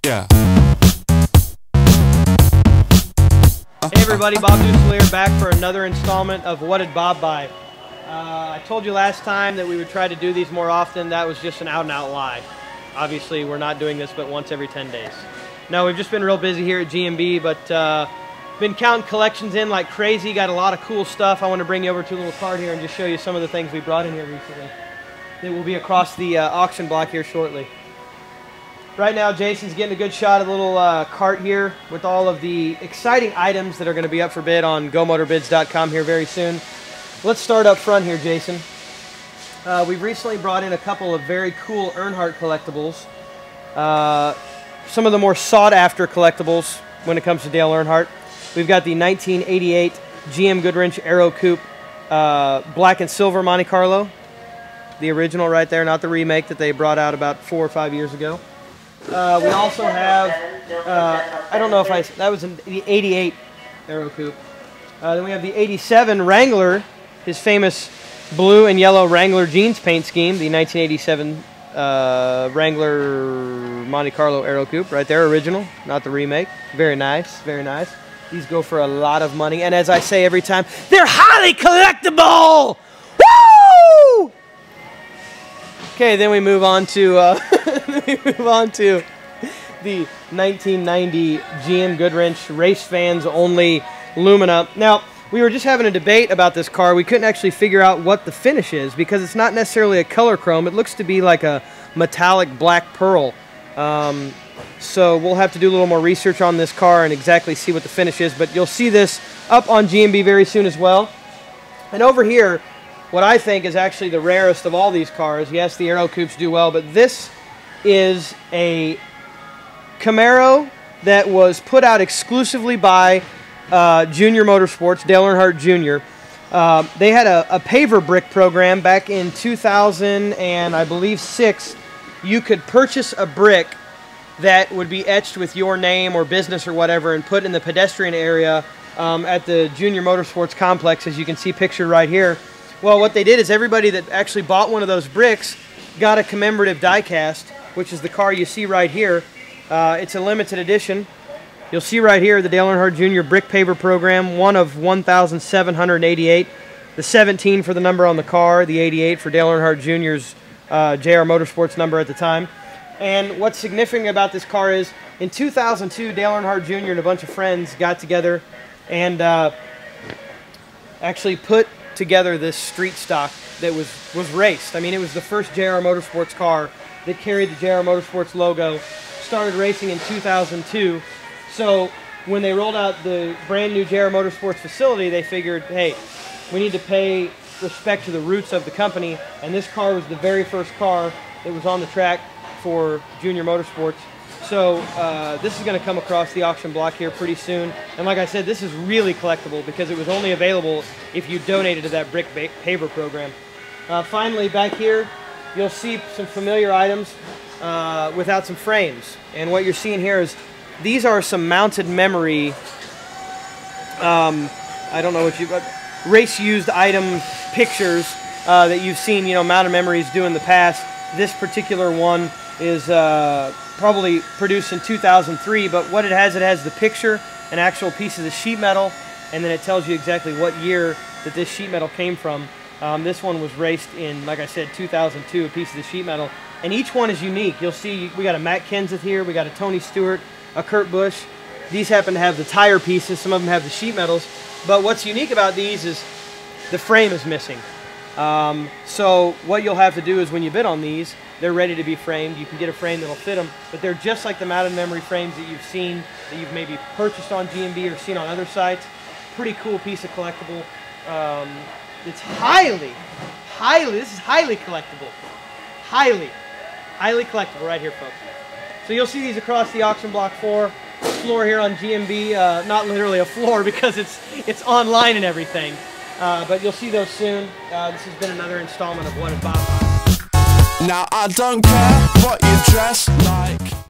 Yeah. Hey everybody, Bob Dussel back for another installment of What Did Bob Buy? I told you last time that we would try to do these more often. That was just an out-and-out lie. Obviously, we're not doing this but once every 10 days. No, we've just been real busy here at GMB, but been counting collections in like crazy. Got a lot of cool stuff. I want to bring you over to a little card here and just show you some of the things we brought in here recently. That will be across the auction block here shortly. Right now, Jason's getting a good shot of the little cart here with all of the exciting items that are going to be up for bid on GoMotorbids.com here very soon. Let's start up front here, Jason. We've recently brought in a couple of very cool Earnhardt collectibles. Some of the more sought-after collectibles when it comes to Dale Earnhardt. We've got the 1988 GM Goodwrench Aero Coupe black and silver Monte Carlo. The original right there, not the remake that they brought out about 4 or 5 years ago. We also have, I don't know if that was the 88 Aero Coupe. Then we have the 87 Wrangler, his famous blue and yellow Wrangler jeans paint scheme, the 1987 Wrangler Monte Carlo Aero Coupe, right there, original, not the remake. Very nice, very nice. These go for a lot of money, and as I say every time, they're highly collectible! Woo! Okay, then we move on to the 1990 GM Goodwrench Race Fans Only Lumina. Now, we were just having a debate about this car. We couldn't actually figure out what the finish is because it's not necessarily a color chrome. It looks to be like a metallic black pearl. So we'll have to do a little more research on this car and exactly see what the finish is. But you'll see this up on GMB very soon as well. And over here, what I think is actually the rarest of all these cars. Yes, the Aero Coupes do well, but this is a Camaro that was put out exclusively by Junior Motorsports, Dale Earnhardt Jr. They had a paver brick program back in 2000 and I believe 6. You could purchase a brick that would be etched with your name or business or whatever and put in the pedestrian area at the Junior Motorsports complex, as you can see pictured right here. Well, what they did is everybody that actually bought one of those bricks got a commemorative diecast, which is the car you see right here. It's a limited edition. You'll see right here the Dale Earnhardt Jr. brick paver program, one of 1,788. The 17 for the number on the car, the 88 for Dale Earnhardt Jr.'s JR Motorsports number at the time. And what's significant about this car is in 2002, Dale Earnhardt Jr. and a bunch of friends got together and actually put together this street stock that was raced. I mean, it was the first JR Motorsports car that carried the JR Motorsports logo. Started racing in 2002. So when they rolled out the brand new JR Motorsports facility, they figured, hey, we need to pay respect to the roots of the company. And this car was the very first car that was on the track for Junior Motorsports. So this is going to come across the auction block here pretty soon. And like I said, this is really collectible because it was only available if you donated to that brick paver program. Finally, back here, you'll see some familiar items without some frames. And what you're seeing here is these are some mounted memory, I don't know what race-used item pictures that you've seen, you know, mounted memories do in the past. This particular one is probably produced in 2003, but what it has the picture, an actual piece of the sheet metal, and then it tells you exactly what year that this sheet metal came from. This one was raced in, like I said, 2002, a piece of the sheet metal. And each one is unique. You'll see we got a Matt Kenseth here, we got a Tony Stewart, a Kurt Busch. These happen to have the tire pieces, some of them have the sheet metals. But what's unique about these is the frame is missing. So what you'll have to do is when you bid on these, they're ready to be framed. You can get a frame that'll fit them, but they're just like the mounted memory frames that you've seen, that you've maybe purchased on GMB or seen on other sites. Pretty cool piece of collectible. It's this is highly collectible. Highly collectible right here, folks. So you'll see these across the auction block floor here on GMB. Not literally a floor because it's online and everything. But you'll see those soon. This has been another installment of What Did Bob Buy? Now I don't care what you dress like.